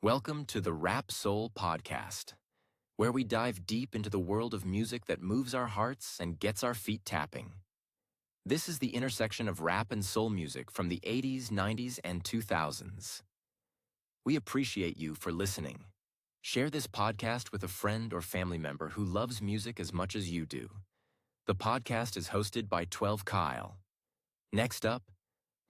Welcome to the Rap Soul Podcast, where we dive deep into the world of music that moves our hearts and gets our feet tapping. This is the intersection of rap and soul music from the 80s, 90s, and 2000s. We appreciate you for listening. Share this podcast with a friend or family member who loves music as much as you do. The podcast is hosted by 12 Kyle. Next up,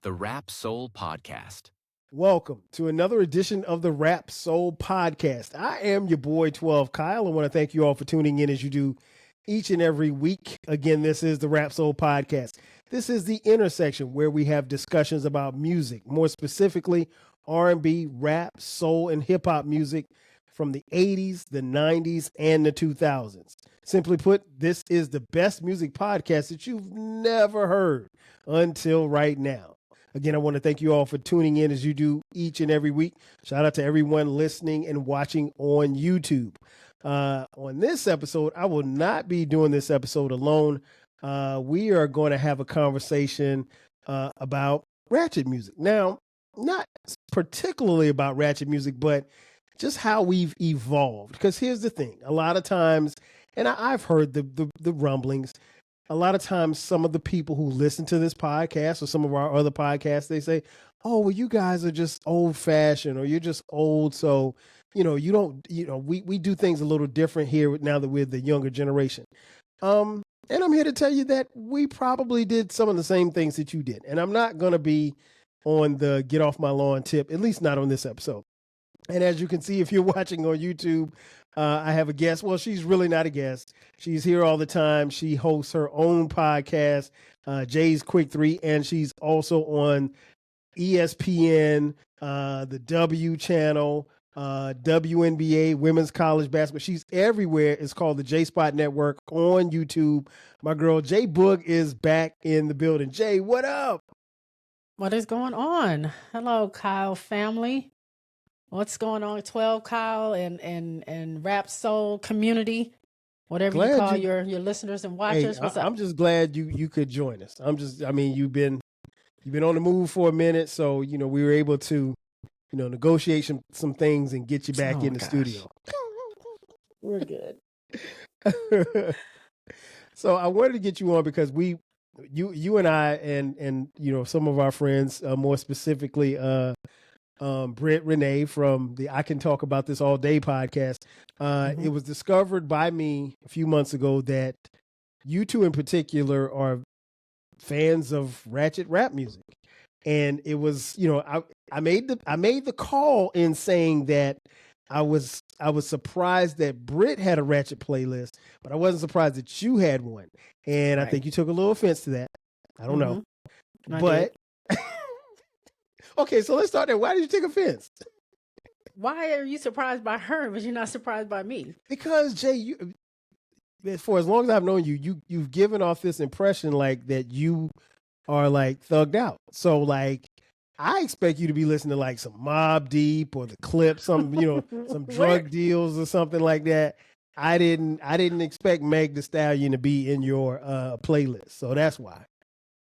the Rap Soul Podcast. Welcome to another edition of the Rap Soul Podcast. I am your boy 12 Kyle. I want to thank you all for tuning in as you do each and every week. Again, this is the Rap Soul Podcast. This is the intersection where we have discussions about music, more specifically R&B, rap, soul, and hip hop music from the 80s, the 90s, and the 2000s. Simply put, this is the best music podcast that you've never heard until right now. Again, I want to thank you all for tuning in as you do each and every week. Shout out to everyone listening and watching on YouTube. On this episode, I will not be doing this episode alone. We are going to have a conversation about Ratchet music. Now, not particularly about Ratchet music, but just how we've evolved. Because here's the thing. A lot of times, and I've heard the rumblings, a lot of times some of the people who listen to this podcast or some of our other podcasts, they say, oh, well, you guys are just old fashioned or you're just old. So, you don't, we do things a little different here now that we're the younger generation. And I'm here to tell you that we probably did some of the same things that you did. And I'm not going to be on the get off my lawn tip, at least not on this episode. And as you can see, if you're watching on YouTube, I have a guest. Well, she's really not a guest. She's here all the time. She hosts her own podcast, Jay's Quick 3, and she's also on ESPN, the W channel, WNBA, Women's College Basketball. She's everywhere. It's called the J Spot Network on YouTube. My girl, JBoog, is back in the building. Jay, what up? What is going on? Hello, Kyle family. What's going on, 12 Kyle and Rap Soul community, whatever you call your listeners and watchers? What's up? I'm just glad you could join us. You've been on the move for a minute, so we were able to negotiate some things and get you back in the studio. We're good. So I wanted to get you on because you and I and some of our friends, more specifically Britt Renee from the I Can Talk About This All Day podcast. It was discovered by me a few months ago that you two in particular are fans of Ratchet rap music. And it was, I made the call in saying that I was surprised that Britt had a Ratchet playlist, but I wasn't surprised that you had one. And right. I think you took a little offense to that. I don't know. But okay, so let's start there. Why did you take offense? Why are you surprised by her, but you're not surprised by me? Because Jay, for as long as I've known you, you've given off this impression like that you are like thugged out. So like, I expect you to be listening to like some Mobb Deep or the Clips, some some drug deals or something like that. I didn't expect Meg Thee Stallion to be in your playlist, so that's why.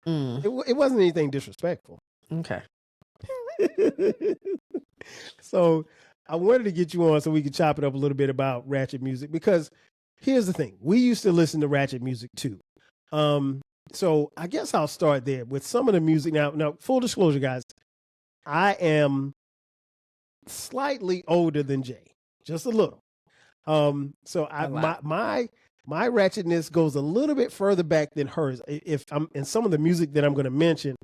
It wasn't anything disrespectful. Okay. So I wanted to get you on so we could chop it up a little bit about Ratchet music, because here's the thing. We used to listen to Ratchet music too. So I guess I'll start there with some of the music. Now, full disclosure, guys, I am slightly older than Jay, just a little. So my ratchetness goes a little bit further back than hers. If I'm in some of the music that I'm going to mention,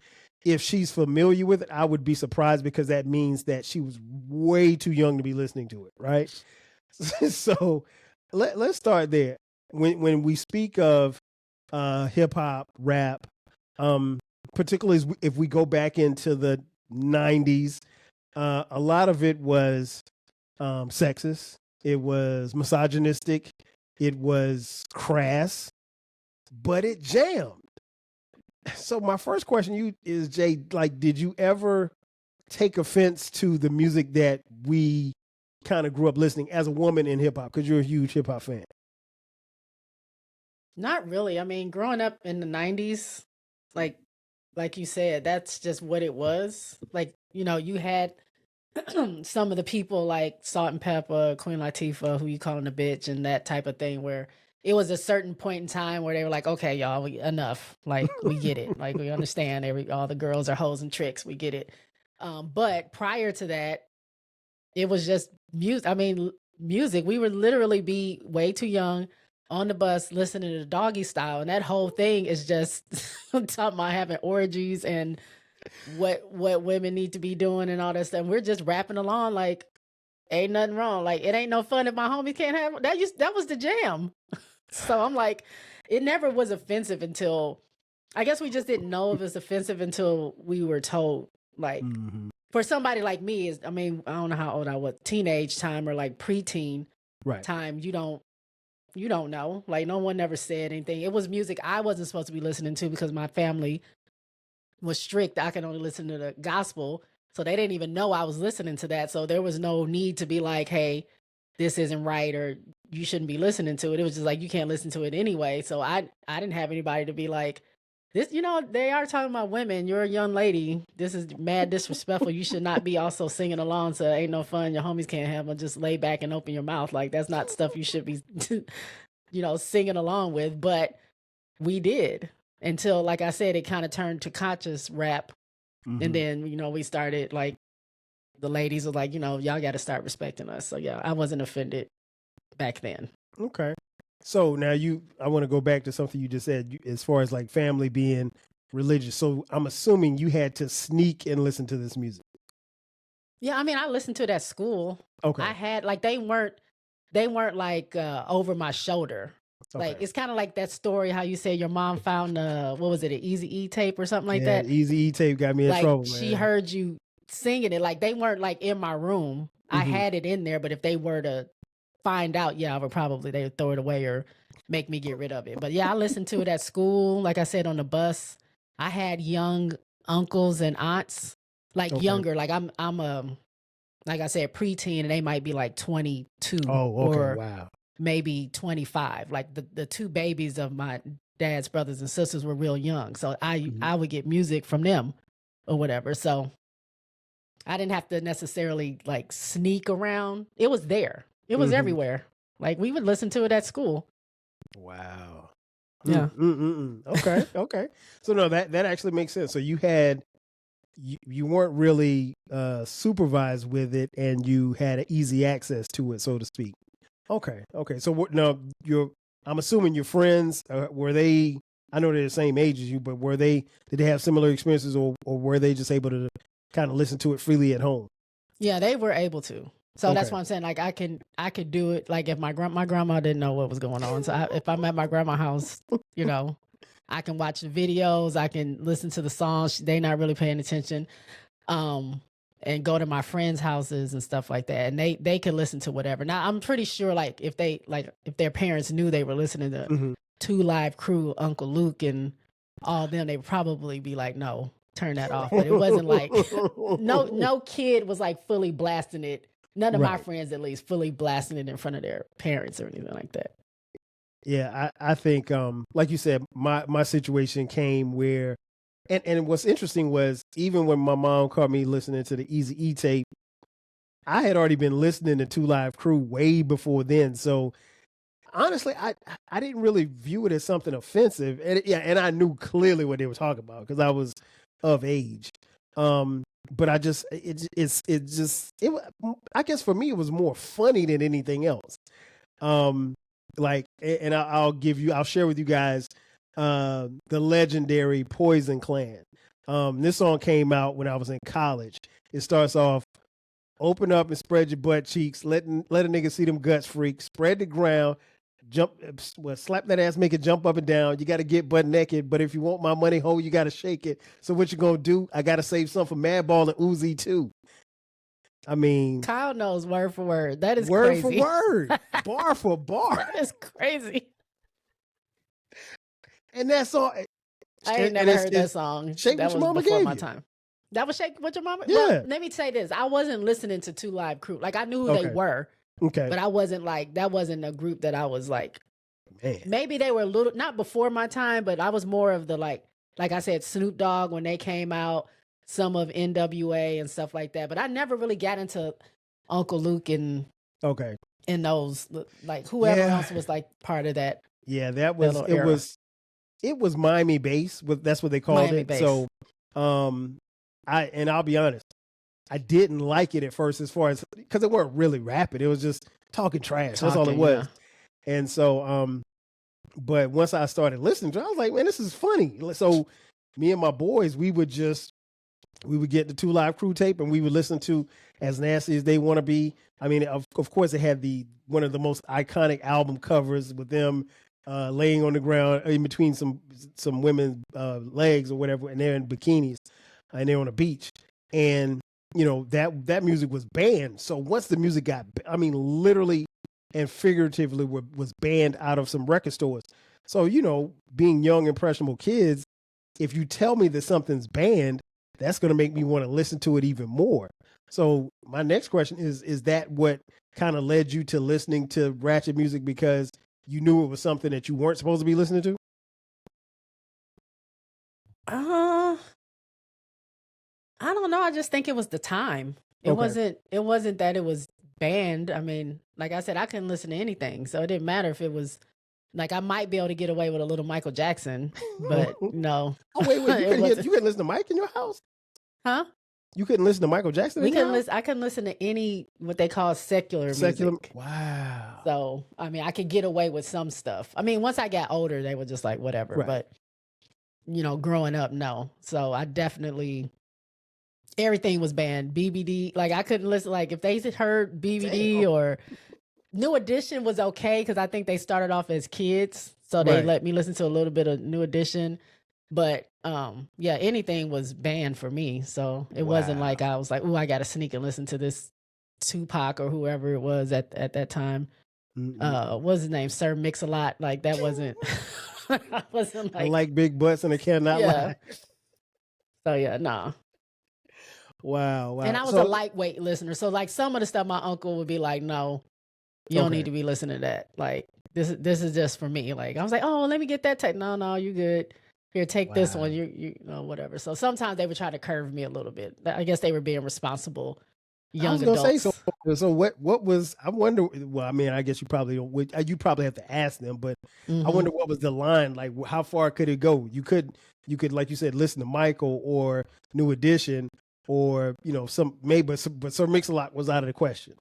if she's familiar with it, I would be surprised, because that means that she was way too young to be listening to it, right? So let's start there. When we speak of hip hop, rap, particularly if we go back into the 90s, a lot of it was sexist. It was misogynistic. It was crass, but it jammed. So my first question to you is, Jay, like, did you ever take offense to the music that we kind of grew up listening as a woman in hip hop? Because you're a huge hip hop fan. Not really. I mean, growing up in the 90s, like you said, that's just what it was. Like, you had some of the people like Salt and Pepper, Queen Latifah, who you calling a bitch, and that type of thing, where it was a certain point in time where they were like, okay, y'all, enough. Like, we get it. Like, we understand all the girls are hoes and tricks. We get it. But prior to that, it was just music. I mean, music. We would literally be way too young on the bus listening to Doggy Style. And that whole thing is just talking about having orgies and what women need to be doing and all that stuff. And we're just rapping along like, ain't nothing wrong. Like, it ain't no fun if my homies can't have that. That was the jam. So I'm like, it never was offensive until, I guess we just didn't know it was offensive until we were told. Like, for somebody like me, I mean, I don't know how old I was, teenage time or like preteen time, you don't know. Like, no one ever said anything. It was music I wasn't supposed to be listening to because my family was strict. I could only listen to the gospel. So they didn't even know I was listening to that. So there was no need to be like, hey, this isn't right or you shouldn't be listening to it. It was just like, you can't listen to it anyway. So I didn't have anybody to be like, this, they are talking about women. You're a young lady. This is mad disrespectful. You should not be also singing along to Ain't No Fun. Your homies can't have them. Just lay back and open your mouth. Like, that's not stuff you should be, singing along with. But we did until, like I said, it kind of turned to conscious rap. And then, we started like, the ladies were like, y'all got to start respecting us. So yeah, I wasn't offended back then. Okay. So now I want to go back to something you just said as far as like family being religious. So I'm assuming you had to sneak and listen to this music. Yeah. I mean, I listened to it at school. Okay. I had like, they weren't like over my shoulder. Okay. Like, it's kind of like that story, how you say your mom found, what was it? An Eazy-E tape or something like that. Eazy-E tape got me in trouble, man. She heard you singing it. Like, they weren't like in my room. I had it in there, but if they were to find out, they would throw it away or make me get rid of it. But yeah, I listened to it at school. Like I said, on the bus, I had young uncles and aunts, like younger, like I'm like I said, preteen, and they might be like 22 or wow, maybe 25. Like the two babies of my dad's brothers and sisters were real young. So I would get music from them or whatever. So I didn't have to necessarily like sneak around. It was there. It was everywhere. Like, we would listen to it at school. Wow. Yeah. Okay. Okay. So no, that actually makes sense. So you weren't really supervised with it, and you had easy access to it, so to speak. Okay. Okay. So now I'm assuming your friends, were they, I know they're the same age as you, but did they have similar experiences, or were they just able to kind of listen to it freely at home? Yeah, they were able to. So that's what I'm saying. Like, I could do it. Like, if my grandma didn't know what was going on. So if I'm at my grandma's house, I can watch the videos. I can listen to the songs. They not really paying attention. And go to my friends' houses and stuff like that. And they could listen to whatever. Now, I'm pretty sure, like, if their parents knew they were listening to Two Live Crew, Uncle Luke, and all them, they would probably be like, no, turn that off. But it wasn't like, no kid was like fully blasting it. None of my friends, at least, fully blasting it in front of their parents or anything like that. Yeah, I think, like you said, my situation came where, and what's interesting was, even when my mom caught me listening to the Eazy-E tape, I had already been listening to Two Live Crew way before then. So honestly, I didn't really view it as something offensive. And I knew clearly what they were talking about because I was of age. But I guess for me, it was more funny than anything else. I'll share with you guys, the legendary Poison Clan. This song came out when I was in college. It starts off, open up and spread your butt cheeks, let a nigga see them guts, freak, spread the ground, slap that ass, make it jump up and down. You got to get butt naked, but if you want my money, ho, you got to shake it. So what you gonna do? I got to save some for Madball and Uzi too. I mean, Kyle knows word for word. That is word crazy. for word, bar for bar. That is crazy. And that's all. I ain't never heard that song. Shake What Your Mama Gave my You. time. That was Shake What Your Mama. Yeah. Well, let me say this: I wasn't listening to Two Live Crew. Like, I knew who they were. Okay. But I wasn't like, that wasn't a group that I was like, man. Maybe they were a little, not before my time, but I was more of the like I said, Snoop Dogg when they came out, some of NWA and stuff like that. But I never really got into Uncle Luke and those, like whoever else was like part of that. Yeah, that was it was Miami bass. That's what they called Miami it. bass. So I'll be honest, I didn't like it at first, as far as because it weren't really rapping. It was just talking trash. That's all it was. Yeah. And so but once I started listening to it, I was like, man, this is funny. So me and my boys, we would get the 2 Live Crew tape and we would listen to As Nasty as They Want to Be. I mean, of course, it had one of the most iconic album covers with them laying on the ground in between some women's legs or whatever, and they're in bikinis and they're on a beach. And that music was banned. So once the music got, I mean, literally and figuratively was banned out of some record stores. So being young, impressionable kids, if you tell me that something's banned, that's going to make me want to listen to it even more. So my next question is that what kind of led you to listening to Ratchet music, because you knew it was something that you weren't supposed to be listening to? I don't know. I just think it was the time. It wasn't that it was banned. I mean, like I said, I couldn't listen to anything. So it didn't matter if it was like, I might be able to get away with a little Michael Jackson, but no. Oh, wait. You couldn't listen to Mike in your house? Huh? You couldn't listen to Michael Jackson? I couldn't listen to any, what they call secular music. Wow. So, I mean, I could get away with some stuff. I mean, once I got older, they were just like, whatever. Right. But, growing up, no. So I definitely, everything was banned. BBD, like I couldn't listen, like if they heard BBD or New Edition was okay, because I think they started off as kids. So they let me listen to a little bit of New Edition. But anything was banned for me. So it wasn't like I was like, oh, I got to sneak and listen to this Tupac or whoever it was at that time. What's his name? Sir Mix-a-Lot. Like that wasn't. I wasn't like. I like big butts and I cannot lie. So nah. Wow. And I was a lightweight listener. So like some of the stuff my uncle would be like, no, you don't need to be listening to that. Like this is just for me. Like I was like, oh, let me get that tape. No, you good. Here, take this one. You know, whatever. So sometimes they would try to curve me a little bit. I guess they were being responsible young adults. I was gonna say, so what was, I wonder, well, I mean, I guess you probably have to ask them, but I wonder what was the line, like how far could it go? You could, like you said, listen to Michael or New Edition or, but Sir Mix-a-Lot was out of the question.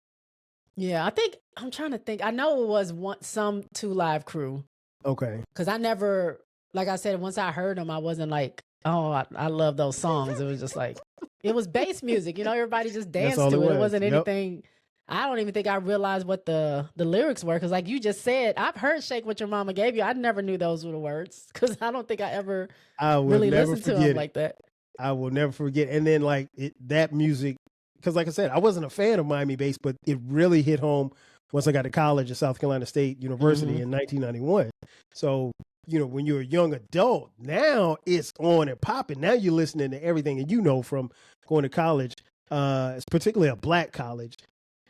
Yeah, I'm trying to think. I know it was some 2 Live Crew. Okay. Because I never, like I said, once I heard them, I wasn't like, oh, I love those songs. It was just like, it was bass music. Everybody just danced to it. It wasn't anything. I don't even think I realized what the lyrics were. Because like you just said, I've heard Shake What Your Mama Gave You. I never knew those were the words. Because I don't think I ever really listened to them like that. I will never forget. And then like that music, because like I said, I wasn't a fan of Miami bass, but it really hit home once I got to college at South Carolina State University in 1991. So, when you're a young adult, now it's on and popping. Now you're listening to everything. And from going to college, particularly a black college,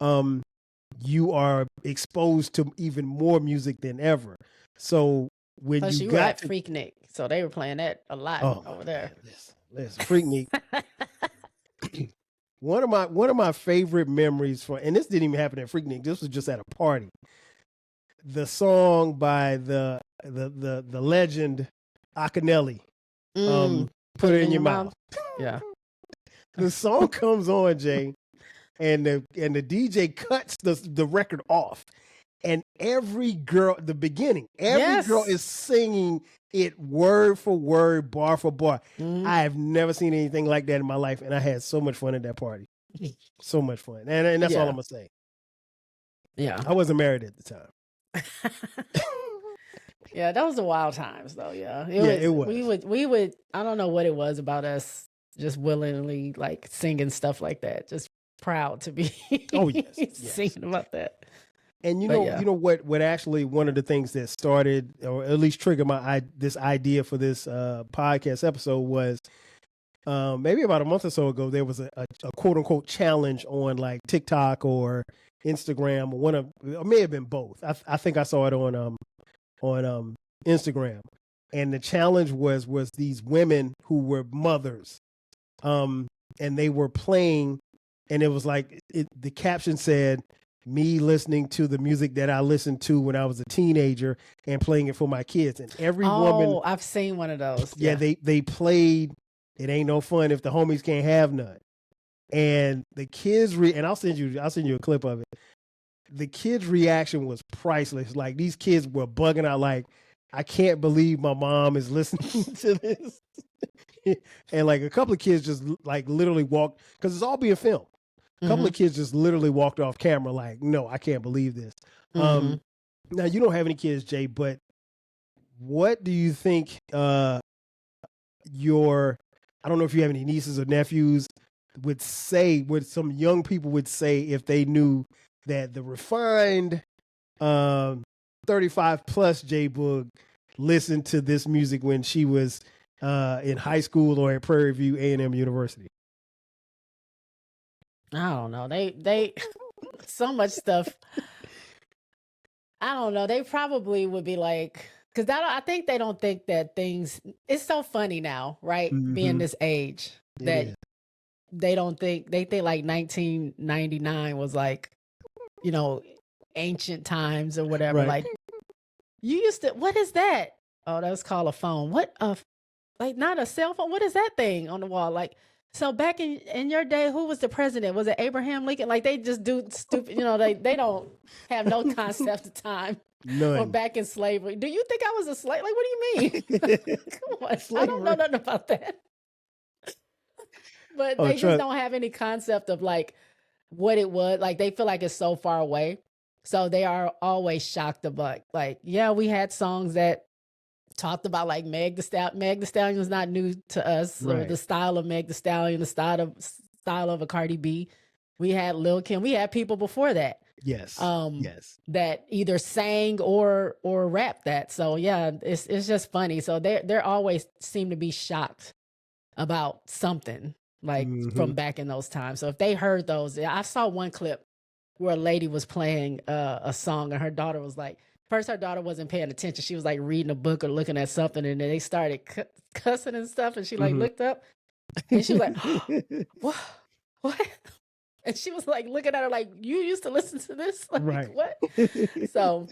you are exposed to even more music than ever. So when plus you got at Freaknik, so they were playing that a lot over there. Listen, Freaknik. One of my favorite memories and this didn't even happen at Freaknik. This was just at a party. The song by the legend Akinelli, Put It in Your Mouth. Yeah. The song comes on, Jay, and the DJ cuts the record off, and every girl at the beginning, girl is singing it word for word, bar for bar. I have never seen anything like that in my life, and I had so much fun at that party. So much fun, and that's all I'm gonna say. Yeah, I wasn't married at the time. Yeah, those were wild times, though. Yeah, it was. We would. I don't know what it was about us just willingly like singing stuff like that. Just proud to be. Oh yes. Singing about that. And you know what actually one of the things that started or at least triggered this idea for this podcast episode was maybe about a month or so ago, there was a quote unquote challenge on like TikTok or Instagram, or it may have been both. I think I saw it on Instagram, and the challenge was these women who were mothers, and they were playing, and it was like the caption said, "Me listening to the music that I listened to when I was a teenager and playing it for my kids." And every woman, I've seen one of those. yeah, they played "It Ain't No Fun If the Homies Can't Have None," and the kids and I'll send you a clip of it. The kids' reaction was priceless. Like, these kids were bugging out, like, "I can't believe my mom is listening to this." And like a couple of kids just like literally walked, because it's all being filmed. A couple of kids just literally walked off camera like, "No, I can't believe this." Now, you don't have any kids, Jay, but what do you think I don't know if you have any nieces or nephews, would say, what some young people would say if they knew that the refined 35 plus JBoog listened to this music when she was in high school or at Prairie View A&M University? I don't know. They so much stuff. I don't know. They probably would be like, because I think they don't think that things. It's so funny now, right? Being this age that they don't think, they think like 1999 was like, ancient times or whatever. Right. Like, you used to, what is that? Oh, that was called a phone. What like, not a cell phone. What is that thing on the wall? Like, so back in your day, who was the president? Was it Abraham Lincoln? Like, they just do stupid, they don't have no concept of time. None. Or back in slavery. Do you think I was a slave? Like, what do you mean? Come on. I don't know nothing about that. But they just don't have any concept of like what it was. Like, they feel like it's so far away. So they are always shocked about, like, yeah, we had songs that talked about like Meg the Stallion. Meg the Stallion was not new to us, or the style of Meg the Stallion, the style of a Cardi B. We had Lil Kim. We had people before that. Yes. Yes. That either sang or rapped that. So yeah, it's just funny. So they're always seem to be shocked about something like from back in those times. So if they heard those, I saw one clip where a lady was playing a song, and her daughter was like, first her daughter wasn't paying attention. She was like reading a book or looking at something, and then they started cussing and stuff, and she like looked up, and she was like, what? And she was like looking at her like, "You used to listen to this?" Like, right. What? So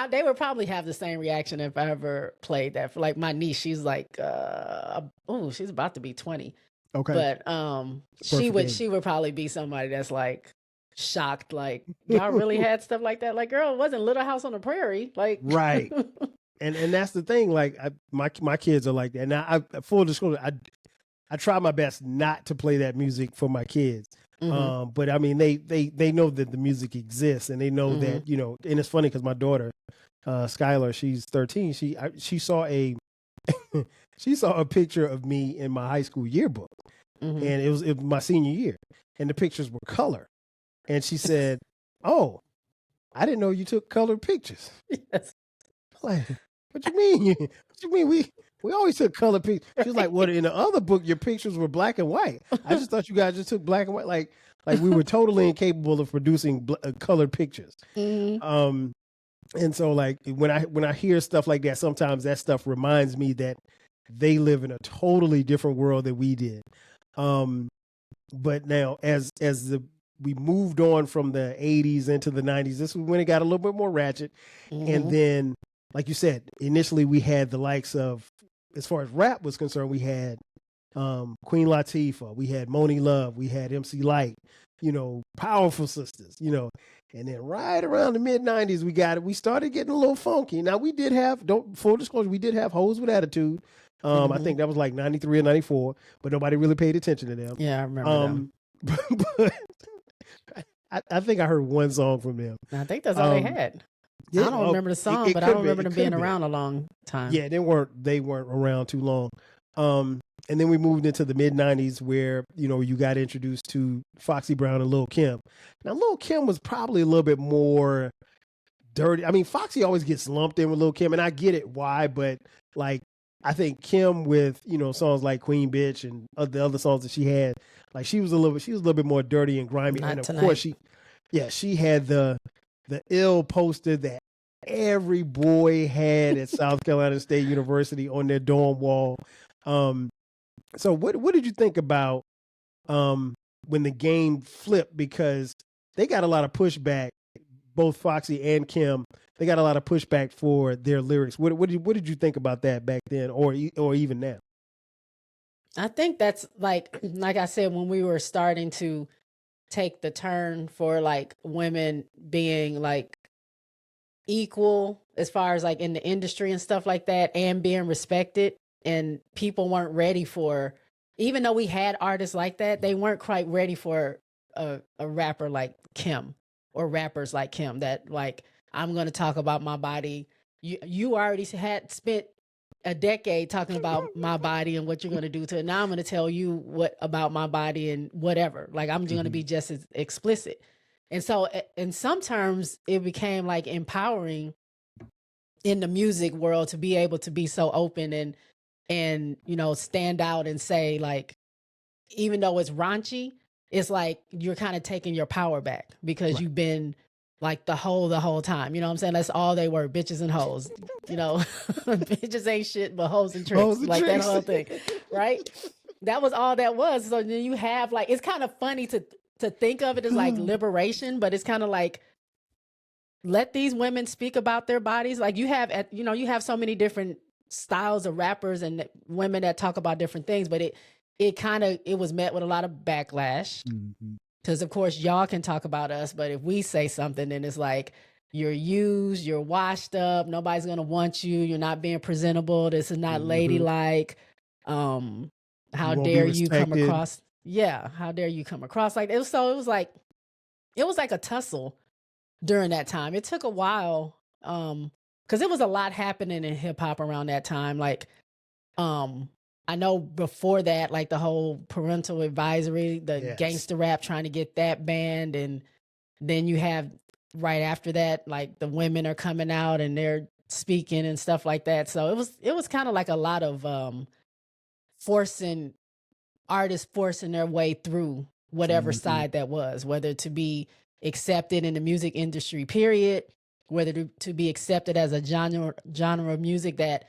they would probably have the same reaction if I ever played that. For like my niece, she's like, she's about to be 20. Okay. But she would probably be somebody that's like shocked, like, y'all really had stuff like that? Like, girl, it wasn't Little House on the Prairie. Like, right. And that's the thing. Like, my kids are like that. Now, full disclosure, I try my best not to play that music for my kids. But I mean, they know that the music exists, and they know that, and it's funny because my daughter, Skylar, she's 13. She saw a she saw a picture of me in my high school yearbook, and it was my senior year, and the pictures were color, and she said, "Oh, I didn't know you took colored pictures." Yes. Like, what you mean? What you mean we always took color pictures? She was like, "Well, in the other book, your pictures were black and white. I just thought you guys just took black and white." Like we were totally incapable of producing colored pictures. And so, like, when I hear stuff like that, sometimes that stuff reminds me that they live in a totally different world than we did. But now, as we moved on from the 80s into the 90s, this was when it got a little bit more ratchet. And then, like you said, initially we had the likes of, as far as rap was concerned, we had Queen Latifah, we had Moni Love, we had MC Lyte, powerful sisters, and then right around the mid 90s, we started getting a little funky. Now we did have, full disclosure, we did have Hoes with Attitude. I think that was like 93 or 94, but nobody really paid attention to them. Yeah, I remember them. But I think I heard one song from them. I think that's all they had. Yeah, I don't remember the song, but I don't remember them being around a long time. Yeah, they weren't around too long. And then we moved into the mid 90s where, you got introduced to Foxy Brown and Lil Kim. Now, Lil Kim was probably a little bit more dirty. I mean, Foxy always gets lumped in with Lil Kim, and I get it why, but like, I think Kim with, songs like Queen Bitch and the other songs that she had, like, she was a little bit more dirty and grimy. Not and of tonight. Course she had the ill poster that every boy had at South Carolina State University on their dorm wall. So what did you think about when the game flipped? Because they got a lot of pushback, both Foxy and Kim. They got a lot of pushback for their lyrics. What did you think about that back then, or even now? I think that's like I said, when we were starting to take the turn for like women being like equal as far as like in the industry and stuff like that, and being respected, and people weren't ready for, even though we had artists like that, they weren't quite ready for a rapper like Kim, or rappers like Kim, that like, I'm going to talk about my body. You already had spent a decade talking about my body and what you're going to do to it. Now I'm going to tell you what about my body and whatever. Like, I'm going to be just as explicit. And so in some terms, it became like empowering in the music world to be able to be so open and you know, stand out and say, like, even though it's raunchy, it's like you're kind of taking your power back, because you've been like the whole time. You know what I'm saying? That's all they were, bitches and hoes. You know, bitches ain't shit but hoes and tricks. Like that whole thing, right? That was all that was. So then you have like, it's kind of funny to think of it as like liberation, but it's kind of like, let these women speak about their bodies. Like you have, you know, you have so many different styles of rappers and women that talk about different things, but it was met with a lot of backlash. Because of course y'all can talk about us, but if we say something, then it's like, you're used, you're washed up, nobody's gonna want you, you're not being presentable, this is not ladylike. How dare you come across? Yeah, how dare you come across like it? So it was like a tussle during that time. It took a while, because it was a lot happening in hip hop around that time. Like, I know before that, like the whole parental advisory, the gangster rap, trying to get that banned, and then you have right after that, like the women are coming out and they're speaking and stuff like that. So it was kind of like a lot of artists forcing their way through whatever side that was, whether to be accepted in the music industry, period, whether to be accepted as a genre of music that,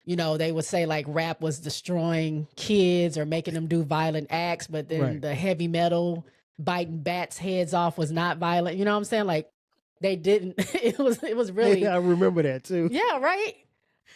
you know, they would say like rap was destroying kids or making them do violent acts, but then the heavy metal biting bats' heads off was not violent. You know what I'm saying? Like they didn't. It was really. Yeah, I remember that too. Yeah, right.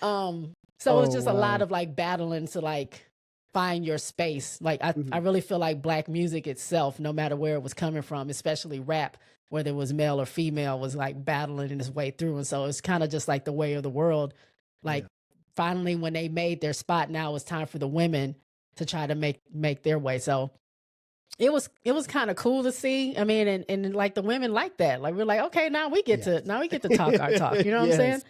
So it was just a lot of like battling to like find your space. Like I really feel like Black music itself, no matter where it was coming from, especially rap, whether it was male or female, was like battling its way through. And so it's kind of just like the way of the world. Like finally, when they made their spot, now it's time for the women to try to make their way. So it was kind of cool to see. I mean, and like the women like that. Like we're like, okay, now we get to talk our talk. You know what I'm saying?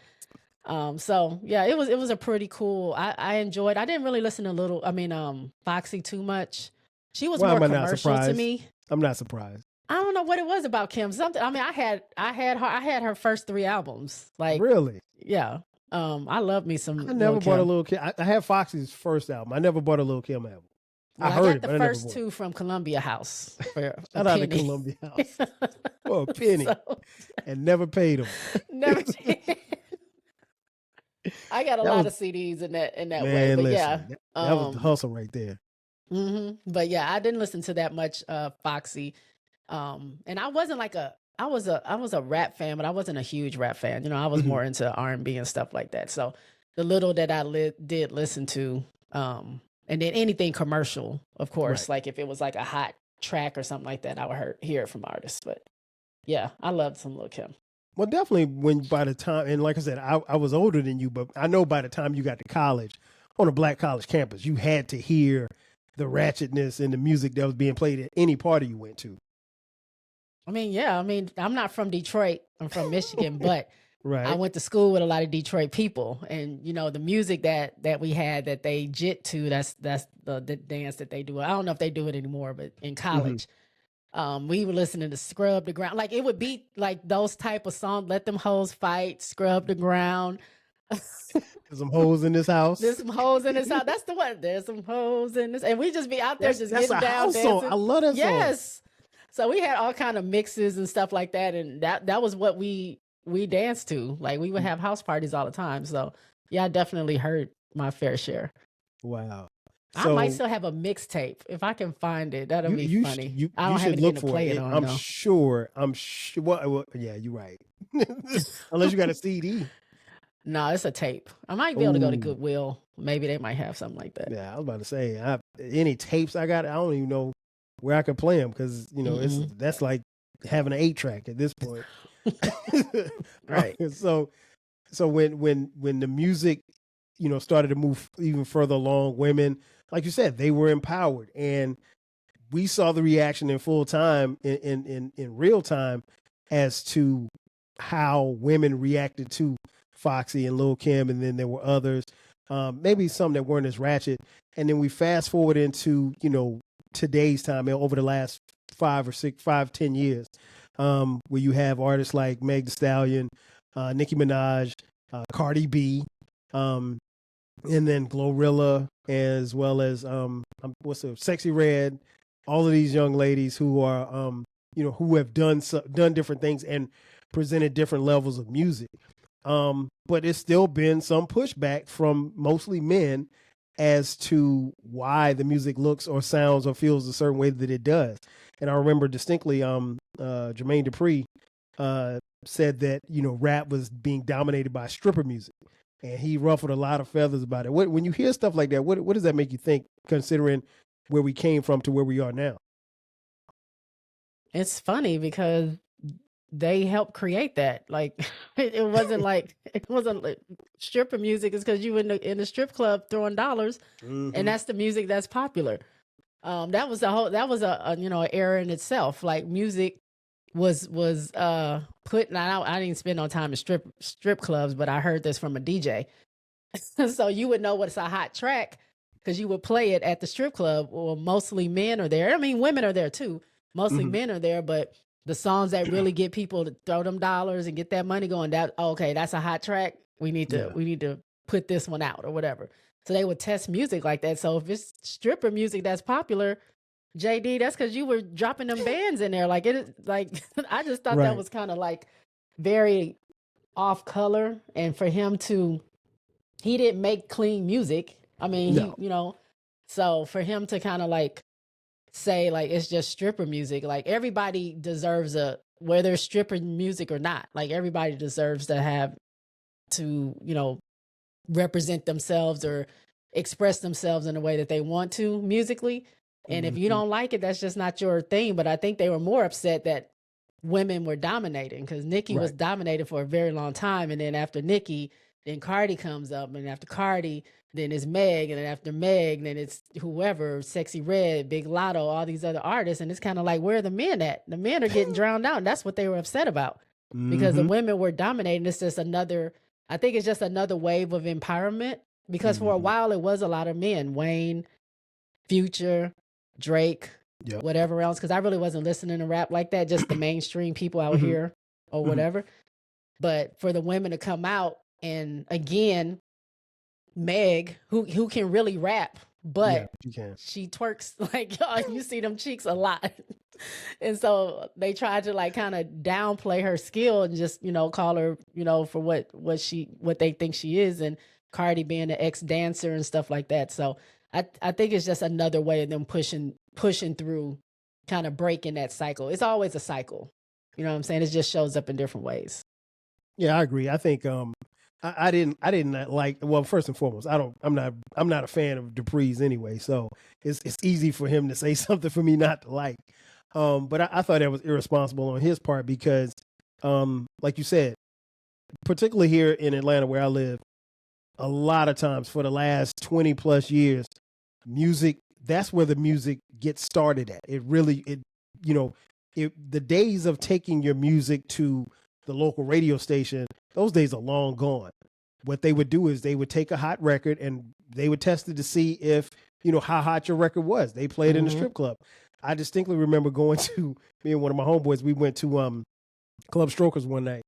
So yeah, it was a pretty cool. I enjoyed. I didn't really listen to Foxy too much. She was more commercial to me. I'm not surprised. I don't know what it was about Kim. Something. I mean, I had her first 3 albums. Like really? Yeah. I love me some. I never bought a Lil' Kim. I had Foxy's first album. I never bought a Lil' Kim album. Well, I heard got the first 2 from Columbia House for a penny. Columbia House for a penny, and never paid them. Never paid. I got a lot of CDs in that way, but listen, that was the hustle right there. But yeah, I didn't listen to that much Foxy, and I wasn't like I was a rap fan, but I wasn't a huge rap fan. You know, I was more into R&B and stuff like that. So the little that I did listen to, and then anything commercial, of course, like if it was like a hot track or something like that, I would hear it from artists. But yeah, I loved some Lil' Kim. Well, definitely by the time, and like I said, I was older than you, but I know by the time you got to college, on a Black college campus, you had to hear the ratchetness and the music that was being played at any party you went to. I mean, yeah. I mean, I'm not from Detroit. I'm from Michigan, but I went to school with a lot of Detroit people, and you know the music that we had that they jit to. That's the dance that they do. I don't know if they do it anymore, but in college, we were listening to Scrub the Ground. Like it would be like those type of songs. Let them hoes fight. Scrub the ground. There's some hoes in this house. There's some hoes in this house. That's the one. There's some hoes in this, and we just be out there just getting down dancing. Song. I love that song. Yes. So we had all kind of mixes and stuff like that, and that was what we danced to. Like we would have house parties all the time. So yeah, I definitely heard my fair share. Wow. I might still have a mixtape if I can find it. That'll be funny. I don't you have should anything look to for play it. it on. I'm though. sure. Well, yeah, you're right. Unless you got a CD. No, it's a tape. I might be able to go to Ooh. Goodwill. Maybe they might have something like that. Yeah, I was about to say, any tapes I got, I don't even know where I could play them because that's like having an 8-track at this point. Right. So when the music, started to move even further along, women, like you said, they were empowered, and we saw the reaction in full time, in real time, as to how women reacted to Foxy and Lil' Kim, and then there were others, maybe some that weren't as ratchet. And then we fast forward into today's time, over the last 10 years, where you have artists like Meg Thee Stallion, Nicki Minaj, Cardi B, and then Glorilla, as well as Sexy Red. All of these young ladies who are who have done different things and presented different levels of music. But it's still been some pushback from mostly men as to why the music looks or sounds or feels a certain way that it does. And I remember distinctly, Jermaine Dupri said that rap was being dominated by stripper music, and he ruffled a lot of feathers about it. When you hear stuff like that, what does that make you think, considering where we came from to where we are now? It's funny because they helped create that. Like it wasn't like stripper music is because you in the strip club throwing dollars, and that's the music that's popular. That was an era in itself. Like music was put. Now I didn't spend no time in strip clubs, but I heard this from a DJ. So you would know what's a hot track because you would play it at the strip club. Well, mostly men are there. I mean, women are there too. Mostly men are there, but the songs that really get people to throw them dollars and get that money going, that's a hot track. We need to put this one out or whatever. So they would test music like that. So if it's stripper music that's popular, JD, that's because you were dropping them bands in there. Like it is like I just thought that was kind of like very off color. And for him he didn't make clean music. I mean, so for him to kind of like say like it's just stripper music, like everybody deserves whether it's stripper music or not, like everybody deserves to have to represent themselves or express themselves in a way that they want to musically. And if you don't like it, that's just not your thing. But I think they were more upset that women were dominating because Nicki was dominated for a very long time, and then after Nicki, then Cardi comes up, and after Cardi, then it's Meg, and then after Meg, then it's whoever, Sexy Red, Big Lotto, all these other artists. And it's kind of like, where are the men at? The men are getting drowned out. And that's what they were upset about because the women were dominating. It's just I think it's just another wave of empowerment because for a while it was a lot of men, Wayne, Future, Drake, whatever else. Because I really wasn't listening to rap like that, just the mainstream people out here or whatever. But for the women to come out, and again, Meg, who can really rap, but she twerks like you see them cheeks a lot. And so they tried to like kind of downplay her skill and just, call her, for what they think she is, and Cardi being an ex-dancer and stuff like that. So I think it's just another way of them pushing through, kind of breaking that cycle. It's always a cycle. You know what I'm saying? It just shows up in different ways. Yeah, I agree. I think I didn't like, well, first and foremost, I'm not a fan of Dupri's anyway, so it's easy for him to say something for me not to like. But I thought that was irresponsible on his part because, like you said, particularly here in Atlanta where I live, a lot of times for the last 20 plus years, music, that's where the music gets started at. The days of taking your music to the local radio station, those days are long gone. What they would do is they would take a hot record and they would test it to see if, how hot your record was. They played in the strip club. I distinctly remember going to, me and one of my homeboys, we went to Club Strokers one night,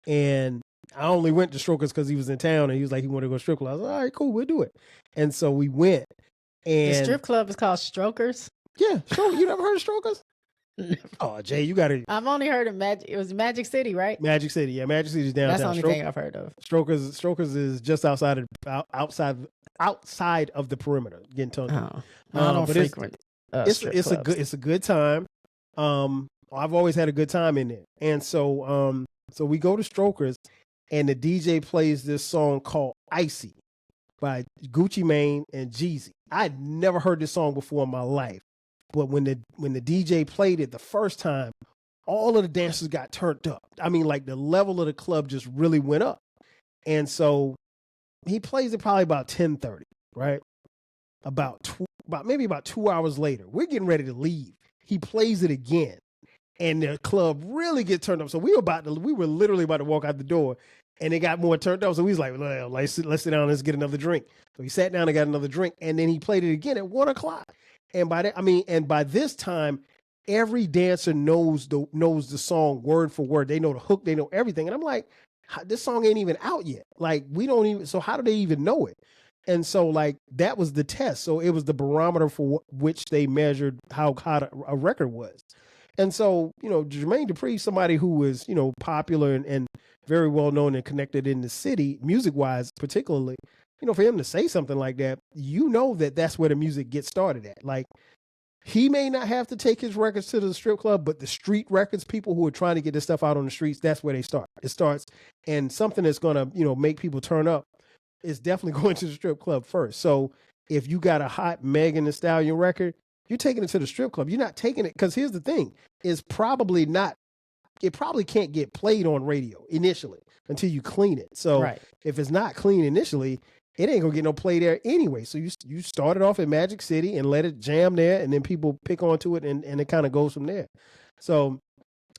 and I only went to Strokers because he was in town and he was like, he wanted to go to strip club. I was like, all right, cool, we'll do it. And so we went. And the strip club is called Strokers? Yeah, you never heard of Strokers? Oh, Jay, you got to. I've only heard of Magic. It was Magic City, right? Magic City. Yeah, Magic City's downtown. That's the only thing I've heard of. Strokers is just outside of the perimeter. Getting tongue. Oh, I don't frequent. It's a good time. I've always had a good time in there, and so we go to Strokers, and the DJ plays this song called "Icy" by Gucci Mane and Jeezy. I'd never heard this song before in my life. But when the DJ played it the first time, all of the dancers got turned up. I mean, like the level of the club just really went up. And so he plays it probably about 10:30, right? Maybe about 2 hours later, we're getting ready to leave. He plays it again, and the club really get turned up. So we were literally about to walk out the door, and it got more turned up. So we was like, well, let's sit down, let's get another drink. So he sat down and got another drink, and then he played it again at 1:00. And by this time, every dancer knows the song word for word. They know the hook, they know everything. And I'm like, this song ain't even out yet. Like, we don't even, so how do they even know it? And so, like, that was the test. So it was the barometer for which they measured how hot a record was. And so, Jermaine Dupri, somebody who was, popular and very well known and connected in the city, music wise, particularly, for him to say something like that, that's where the music gets started at. Like, he may not have to take his records to the strip club, but the street records, people who are trying to get this stuff out on the streets, that's where they start. It starts, and something that's going to, make people turn up is definitely going to the strip club first. So if you got a hot Megan Thee Stallion record, you're taking it to the strip club. You're not taking it, because here's the thing, it probably can't get played on radio initially until you clean it. So if it's not clean initially, it ain't gonna get no play there anyway. So you start it off in Magic City and let it jam there, and then people pick onto it, and it kind of goes from there. So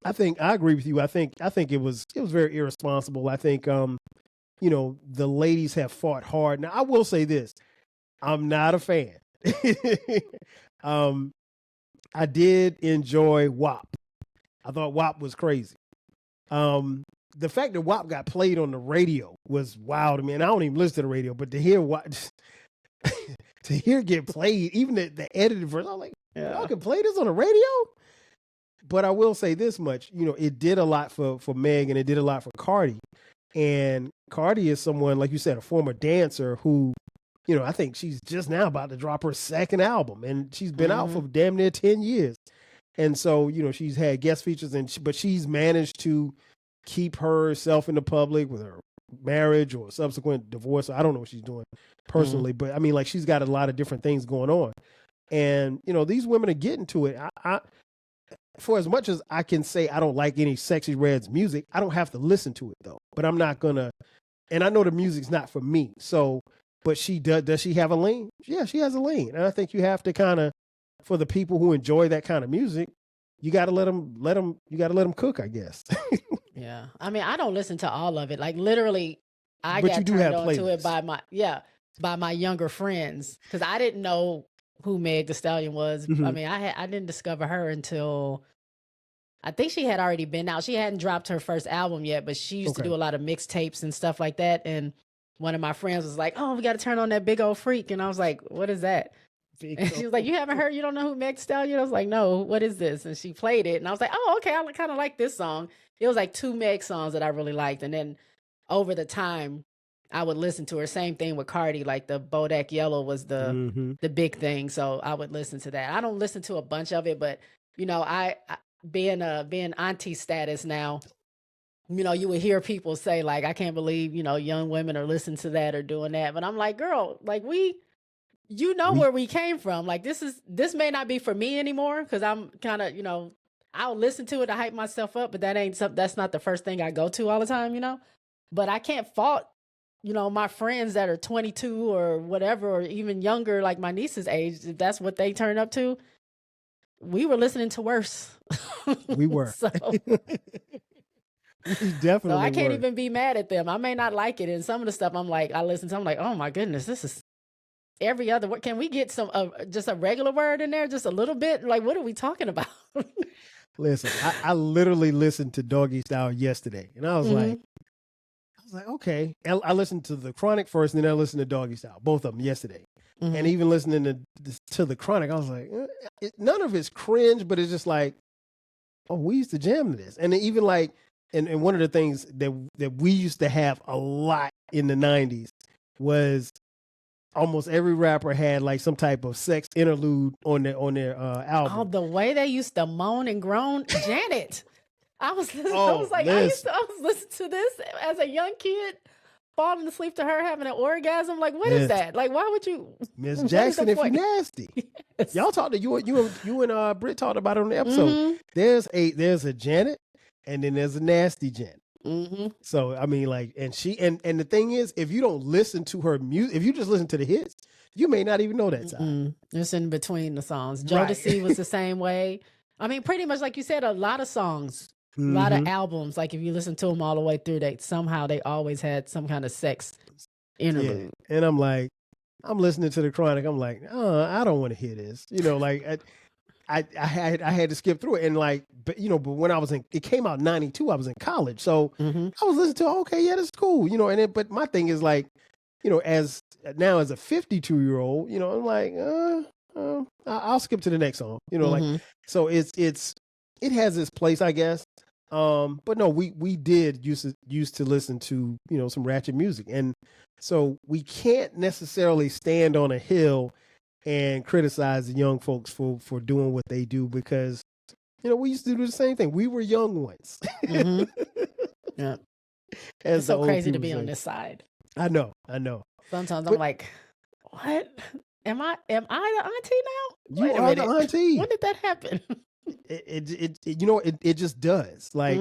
I think I agree with you. I think it was very irresponsible. I think the ladies have fought hard. Now I will say this: I'm not a fan. I did enjoy WAP. I thought WAP was crazy. The fact that WAP got played on the radio was wild to me. And I don't even listen to the radio, but to hear it get played, even the edited version, I'm like, y'all can play this on the radio? But I will say this much, it did a lot for Meg, and it did a lot for Cardi. And Cardi is someone, like you said, a former dancer who, I think she's just now about to drop her second album, and she's been out for damn near 10 years. And so, she's had guest features, but she's managed to keep herself in the public with her marriage or subsequent divorce. I don't know what she's doing personally, but I mean, like, she's got a lot of different things going on. And, these women are getting to it. I for as much as I can say I don't like any Sexy Red's music, I don't have to listen to it though. But I'm not gonna, and I know the music's not for me. So, but does she have a lane? Yeah, she has a lane. And I think you have to kind of, for the people who enjoy that kind of music, you got to let them cook, I guess. Yeah. I mean, I don't listen to all of it. Like, literally, I got turned on to it by my younger friends, because I didn't know who Meg Thee Stallion was. I mean, I didn't discover her until, I think she had already been out. She hadn't dropped her first album yet, but she used to do a lot of mixtapes and stuff like that. And one of my friends was like, "Oh, we got to turn on that Big Old Freak." And I was like, "What is that?" And she was like, "You haven't heard? You don't know who Meg Thee Stallion?" I was like, "No, what is this?" And she played it, and I was like, "Oh, okay, I kind of like this song." It was like 2 Meg songs that I really liked, and then over the time, I would listen to her. Same thing with Cardi, like the Bodak Yellow was the big thing, so I would listen to that. I don't listen to a bunch of it, but I being auntie status now, you would hear people say like, "I can't believe young women are listening to that or doing that," but I'm like, girl, like where we came from. Like, this may not be for me anymore, because I'm kind of, I'll listen to it to hype myself up, but that's not the first thing I go to all the time, But I can't fault, my friends that are 22 or whatever, or even younger, like my niece's age, if that's what they turn up to. We were listening to worse. We were. So, we definitely so I can't were. even be mad at them. I may not like it, and some of the stuff I'm like, I'm like, oh my goodness, this is every other word. Can we get some just a regular word in there, just a little bit? Like, what are we talking about? Listen, I literally listened to Doggy Style yesterday, and I was like, okay. I listened to the Chronic first, and then I listened to Doggy Style, both of them yesterday. And even listening to the Chronic, I was like, none of it's cringe, but it's just like, oh, we used to jam to this. And even like, and one of the things that we used to have a lot in the 90s was almost every rapper had like some type of sex interlude on their album. Oh, the way they used to moan and groan, Janet. I was listening, Oh, I was listening to this as a young kid, falling asleep to her having an orgasm. Like, what is that? Like, why would you, Miss Jackson, if you nasty? Yes. Y'all talked to you and Britt talked about it on the episode. There's a Janet, and then there's a nasty Janet. So I mean, like, and she and the thing is, if you don't listen to her music, if you just listen to the hits, you may not even know that side. It's in between the songs. Jodeci was the same way. I mean, pretty much like you said, a lot of songs, a lot of albums. Like if you listen to them all the way through, they always had some kind of sex interlude. Yeah. And I'm like, I'm listening to the Chronic. I'm like, I don't want to hear this. You know, like I had to skip through it, and like, but when it came out in 92, I was in college, so I was listening to, okay, yeah, this is cool, but my thing is like, as a 52-year-old, I'm like, I'll skip to the next song, like, so it has its place, I guess. But no, we did used to listen to, some Ratchet music, and so we can't necessarily stand on a hill and criticize the young folks for doing what they do, because we used to do the same thing. We were young once. Yeah, it's so crazy to be on this side. I know. Sometimes I'm like, what? Am I the auntie now? You are the auntie. When did that happen? It just does. Like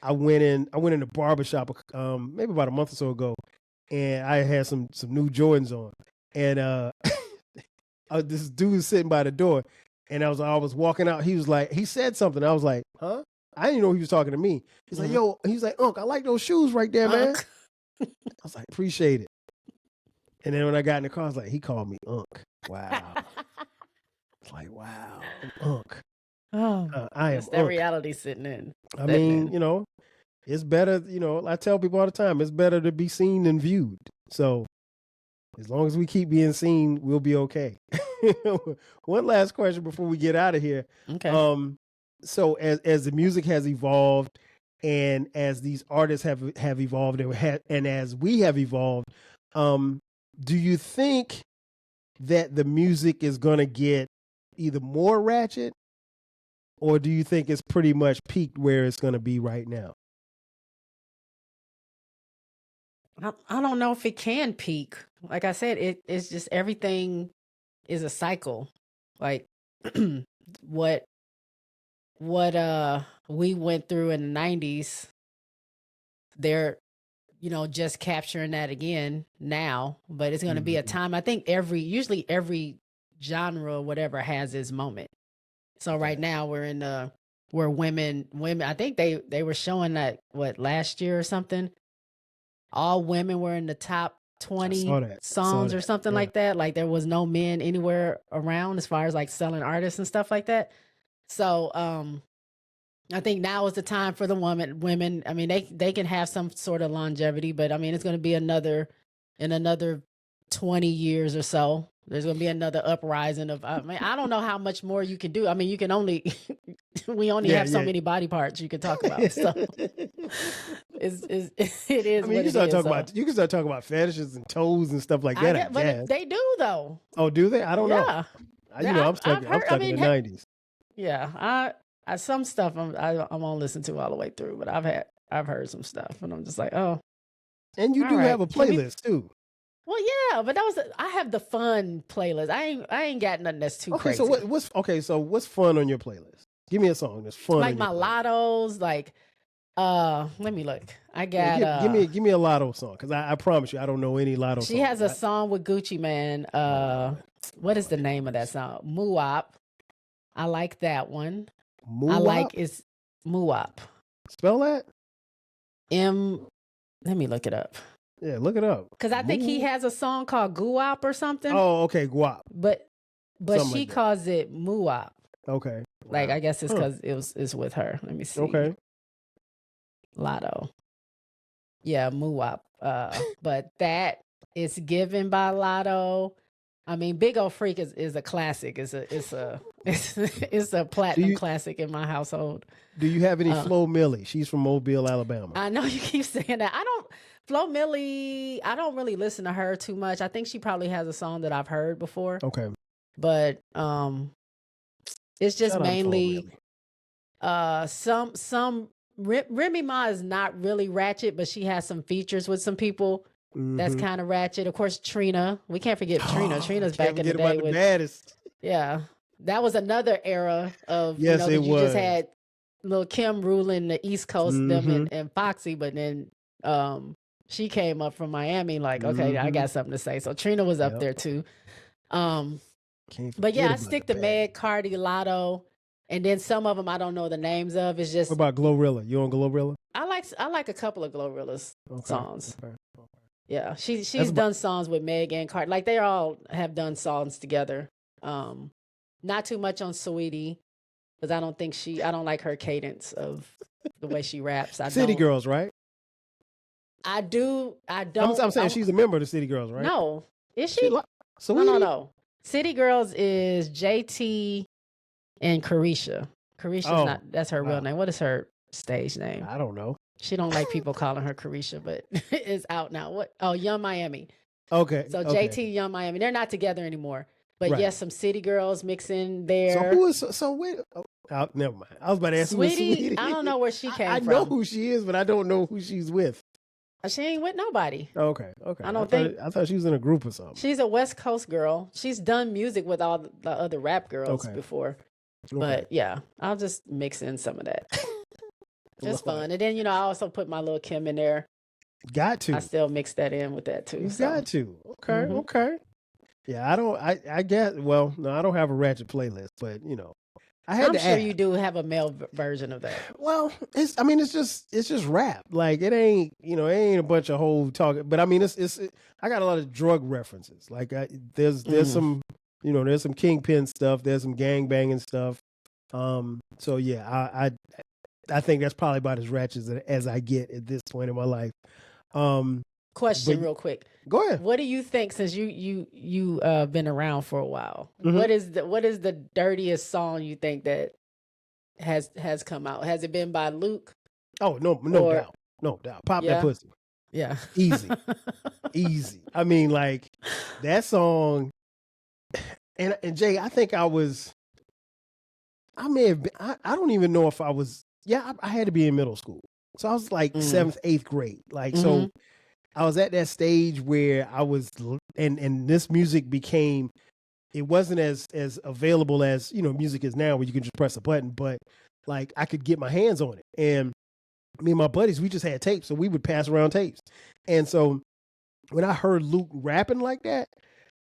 I went in the barbershop maybe about a month or so ago, and I had some new Jordans on, and this dude was sitting by the door, and I was walking out. He was like, he said something. I was like, huh? I didn't know he was talking to me. He's like, yo, he's like, Unc, I like those shoes right there, man. I was like, appreciate it. And then when I got in the car, I was like, he called me Unc. Wow. It's like, wow, Unc. I am that reality sitting in. I mean, it's better, I tell people all the time, it's better to be seen than viewed. So as long as we keep being seen, we'll be okay. One last question before we get out of here. Okay. So as the music has evolved, and as these artists have evolved, and as we have evolved, do you think that the music is going to get either more ratchet, or do you think it's pretty much peaked where it's going to be right now? I don't know if it can peak. Like I said, it's just everything is a cycle. Like what we went through in the 90s, they're just capturing that again now, but it's going to be a time. I think usually every genre or whatever has its moment. So right now we're women. I think they were showing that last year or something. All women were in the top 20 songs or something like that. Like there was no men anywhere around as far as like selling artists and stuff like that. So I think now is the time for the women. I mean, they can have some sort of longevity, but I mean, it's going to be in another 20 years or so. There's going to be another uprising of, I mean, I don't know how much more you can do. I mean, you can only, we only have so many body parts you can talk about. So it is. I mean, you can start talking about fetishes and toes and stuff like that. But they do though. Oh, do they? I don't know. I'm stuck in the 90s. Yeah. Some stuff I won't listen to all the way through, but I've heard some stuff, and I'm just like, oh. And you do have a playlist too. Well, yeah, but I have the fun playlist. I ain't got nothing that's too crazy. So what's fun on your playlist? Give me a song that's fun. Like my lottos, like let me look. I got give me a lotto song, because I promise you I don't know any lotto songs. She has a song with Gucci Mane. What is the name of that song? Muwop. I like that one. Muwop? I like it's Muwop. Spell that? Let me look it up. Yeah, look it up. Because I think he has a song called Guwop or something. Oh, okay, Guwop. But she calls it Muwop. Okay. Like, I guess it's because it's with her. Let me see. Okay. Lotto. Yeah, Muwop. But that is given by Lotto. I mean, Big Old Freak is a classic. It's a platinum classic in my household. Do you have any Flo Milli? She's from Mobile, Alabama. I know you keep saying that. Flo Milli, I don't really listen to her too much. I think she probably has a song that I've heard before. Okay. But it's just mainly some Remy Ma is not really ratchet, but she has some features with some people that's kind of ratchet. Of course, Trina. We can't forget Trina. Trina's back in the day with baddest. Yeah. That was another era of you just had Lil' Kim ruling the East Coast, them and Foxy, but then she came up from Miami like, okay, I got something to say. So Trina was up there too. But yeah, I stick to Meg, Cardi, Lotto, and then some of them I don't know the names of. It's just. What about Glorilla? You on Glorilla? I like a couple of Glorilla's songs. Okay. Yeah, she's done songs with Meg and Cardi. Like they all have done songs together. Not too much on Saweetie because I don't like her cadence of the way she raps. City Girls, right? I don't. I'm saying she's a member of the City Girls, right? No, is she? No. City Girls is JT and Carisha. Carisha's that's her real name. What is her stage name? I don't know. She don't like people calling her Carisha, but it's out now. What? Oh, Young Miami. Okay. So JT, Young Miami. They're not together anymore. But yes, some City Girls mixing there. So who is wait? Oh, never mind. I was about to ask Sweetie. I don't know where she came from. I know who she is, but I don't know who she's with. She ain't with nobody. Okay. I thought she was in a group or something. She's a West Coast girl. She's done music with all the other rap girls before. But yeah, I'll just mix in some of that. It's fun. And then, I also put my Lil' Kim in there. Got to. I still mix that in with that too. Got to. Okay. Okay. Yeah, I guess, well, no, I don't have a Ratchet playlist, but I'm sure you do have a male version of that. Well, it's just rap. Like it ain't, it ain't a bunch of whole talking, but I mean, I got a lot of drug references. Like there's some, there's some Kingpin stuff. There's some gang banging stuff. So yeah, I think that's probably about as ratchet as I get at this point in my life. Question real quick. Go ahead. What do you think, since you been around for a while? What is the dirtiest song you think that has come out? Has it been by Luke? Oh, no doubt. Pop that pussy. Yeah. Easy. I mean, like that song and Jay, I think I may have been, I don't even know if I was, I had to be in middle school. So I was like 7th, 8th grade. Like, so I was at that stage where I was, and this music became, it wasn't as available as, music is now where you can just press a button, but like I could get my hands on it. And me and my buddies, we just had tapes, so we would pass around tapes. And so when I heard Luke rapping like that,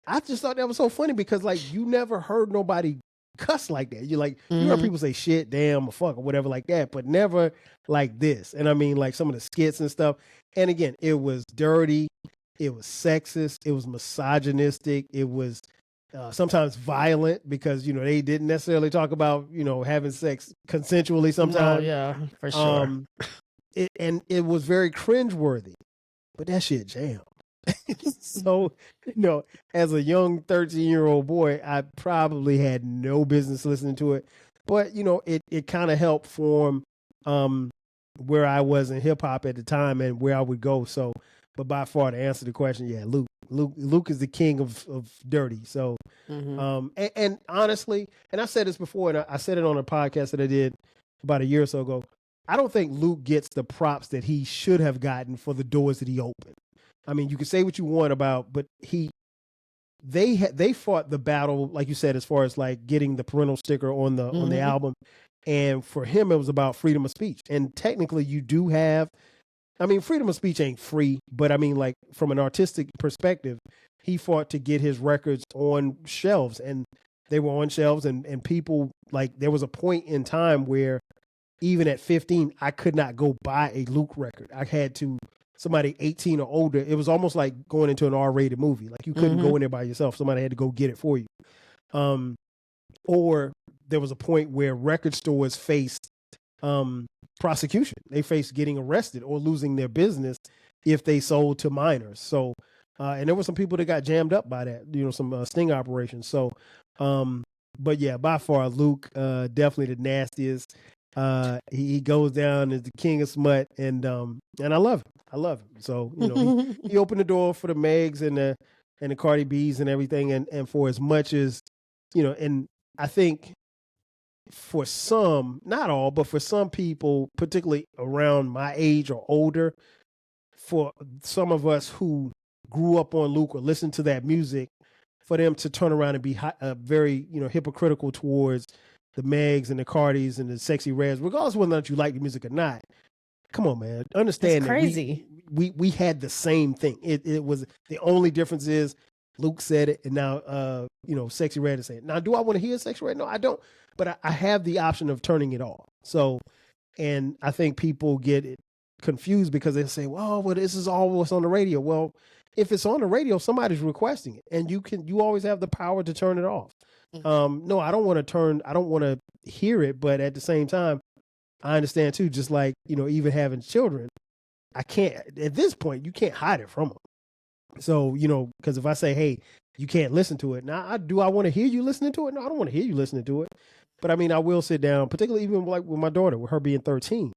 I just thought that was so funny because like you never heard nobody cuss like that. You're like, you heard people say shit, damn, or fuck, or whatever like that, but never like this. And I mean, like some of the skits and stuff. And again, it was dirty, it was sexist, it was misogynistic, it was sometimes violent because, they didn't necessarily talk about, having sex consensually sometimes. Oh, yeah, for sure. It was very cringeworthy, but that shit jammed. So, as a young 13-year-old boy, I probably had no business listening to it, but it kind of helped form where I was in hip hop at the time and where I would go. So, but by far to answer the question, Luke is the king of dirty. So, and honestly, and I said this before, and I said it on a podcast that I did about a year or so ago. I don't think Luke gets the props that he should have gotten for the doors that he opened. I mean, you can say what you want about, but they fought the battle, like you said, as far as like getting the parental sticker on the album. And for him, it was about freedom of speech. And technically you do have, I mean, freedom of speech ain't free, but I mean, like from an artistic perspective, he fought to get his records on shelves, and they were on shelves, and people, like, there was a point in time where even at 15, I could not go buy a Luke record. I had to, somebody 18 or older, it was almost like going into an R-rated movie. Like you couldn't go in there by yourself. Somebody had to go get it for you. Or there was a point where record stores faced prosecution. They faced getting arrested or losing their business if they sold to minors. So And there were some people that got jammed up by that, some sting operations. So, but yeah, by far Luke, definitely the nastiest. He goes down as the king of smut, and I love him. I love him. So he opened the door for the Megs and the Cardi B's and everything, and for as much as and I think for some, not all, but for some people, particularly around my age or older, for some of us who grew up on Luke or listened to that music, for them to turn around and be very hypocritical towards the Megs and the Cardis and the Sexy Reds, regardless of whether or not you like the music or not. Come on, man. Understand it's crazy. That we had the same thing. It was, the only difference is Luke said it, and now Sexy Red is saying it. Now, do I want to hear Sexy Red? No, I don't. But I have the option of turning it off. So, and I think people get it confused because they say, well, this is all what's on the radio. Well, if it's on the radio, somebody's requesting it, and you always have the power to turn it off. No, I don't want to hear it, but at the same time, I understand too, just like, even having children, I can't, at this point, you can't hide it from them. So, because if I say, hey, you can't listen to it. Now, do I want to hear you listening to it? No, I don't want to hear you listening to it. But I mean, I will sit down, particularly even like with my daughter, with her being 13,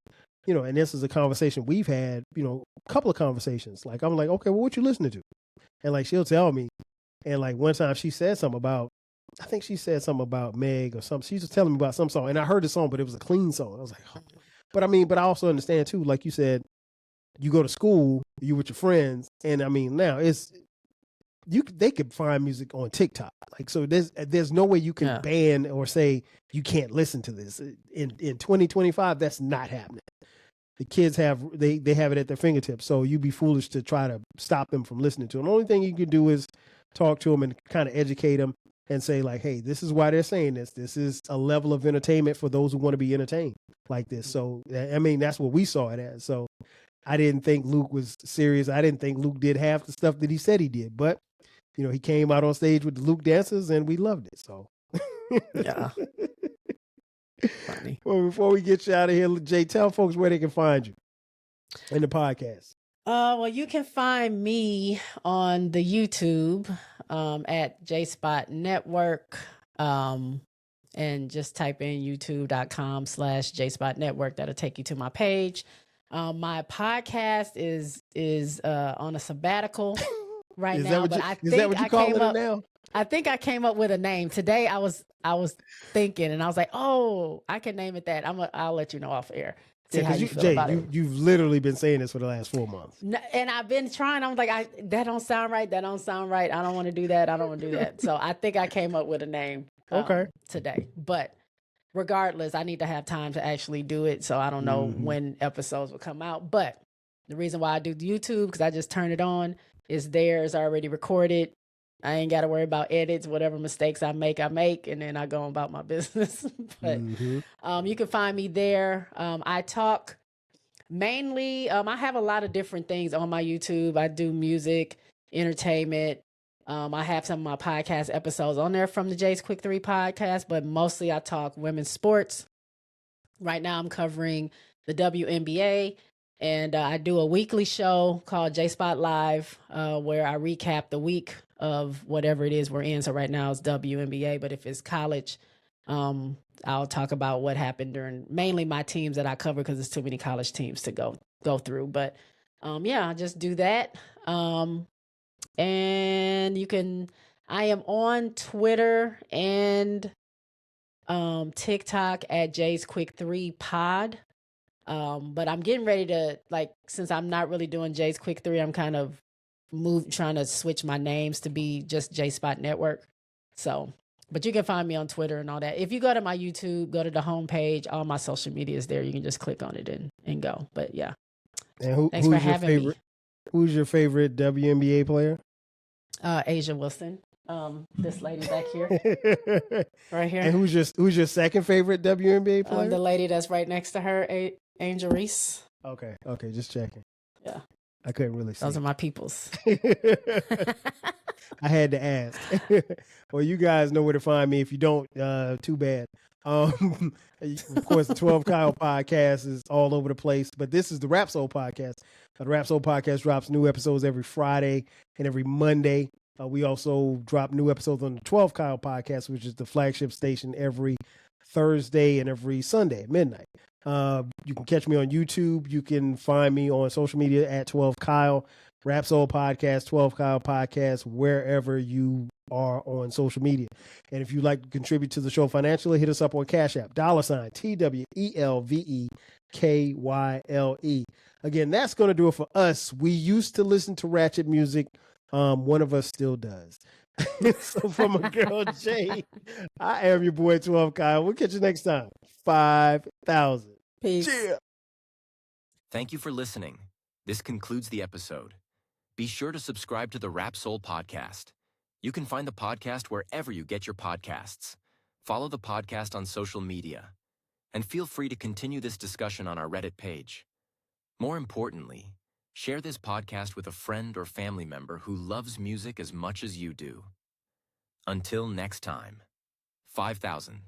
and this is a conversation we've had, a couple of conversations. Like, I'm like, okay, well, what you listening to? And like, she'll tell me. And like one time she said something about, I think she said something about Meg or something. She was telling me about some song, and I heard the song, but it was a clean song. I was like, oh. But I also understand too, like you said, you go to school, you with your friends, and I mean, now they could find music on TikTok. Like, so there's no way you can ban or say you can't listen to this. In 2025, that's not happening. The kids they have it at their fingertips. So you'd be foolish to try to stop them from listening to it. The only thing you can do is talk to them and kind of educate them and say like, hey, this is why they're saying this. This is a level of entertainment for those who want to be entertained like this. So, I mean, that's what we saw it as. So I didn't think Luke was serious. I didn't think Luke did half the stuff that he said he did, but he came out on stage with the Luke dancers and we loved it. So yeah. Funny. Well, before we get you out of here, Jay, tell folks where they can find you in the podcast. Well, you can find me on the YouTube at JSpot Network, and just type in youtube.com/JSpot Network. That'll take you to my page. My podcast is on a sabbatical right now. Is that what you call it now? I think I came up with a name today. I was thinking, and I was like, "Oh, I can name it that." I'll let you know off air. See how you feel about it. You've literally been saying this for the last 4 months, and I've been trying. I'm like, that don't sound right. That don't sound right. I don't want to do that. I don't want to do that. So I think I came up with a name. Today, but regardless, I need to have time to actually do it. So I don't know when episodes will come out. But the reason why I do YouTube, because I just turn it on. It's there. It's already recorded. I ain't got to worry about edits. Whatever mistakes I make, and then I go about my business. But you can find me there. I talk mainly, I have a lot of different things on my YouTube. I do music, entertainment. I have some of my podcast episodes on there from the Jay's Quick 3 podcast, but mostly I talk women's sports. Right now I'm covering the WNBA, and I do a weekly show called JSpot Live, where I recap the week of whatever it is we're in. So right now it's WNBA, but if it's college, I'll talk about what happened during mainly my teams that I cover, because there's too many college teams to go through. But I just do that. And I am on Twitter and TikTok at Jay's Quick 3 Pod. But I'm getting ready to, since I'm not really doing Jay's Quick 3, I'm kind of trying to switch my names to be just JSpot Network. So, but you can find me on Twitter and all that. If you go to my YouTube, go to the homepage, all my social media is there. You can just click on it and go. But yeah. And thanks for having me. Who's your favorite WNBA player? Asia Wilson. This lady back here, right here. And who's your second favorite WNBA player? The lady that's right next to her, Angel Reese. Okay, just checking. Yeah, I couldn't really see. Those are my peoples. I had to ask. Well, you guys know where to find me. If you don't, too bad. Of course, the 12 Kyle podcast is all over the place, but this is the Rap Soul podcast. The Rap Soul podcast drops new episodes every Friday and every Monday. We also drop new episodes on the 12 Kyle podcast, which is the flagship station, every Thursday and every Sunday at midnight. You can catch me on YouTube. You can find me on social media at 12 Kyle, Rap Soul podcast, 12 Kyle podcast, wherever you are on social media. And if you'd like to contribute to the show financially, hit us up on Cash App, $TWELVEKYLE. Again, that's going to do it for us. We used to listen to Ratchet music. One of us still does. So for my girl Jay, I am your boy 12 Kyle. We'll catch you next time. 5,000. Peace. Cheers. Thank you for listening. This concludes the episode. Be sure to subscribe to the Rap Soul podcast. You can find the podcast wherever you get your podcasts. Follow the podcast on social media. And feel free to continue this discussion on our Reddit page. More importantly, share this podcast with a friend or family member who loves music as much as you do. Until next time, 5,000.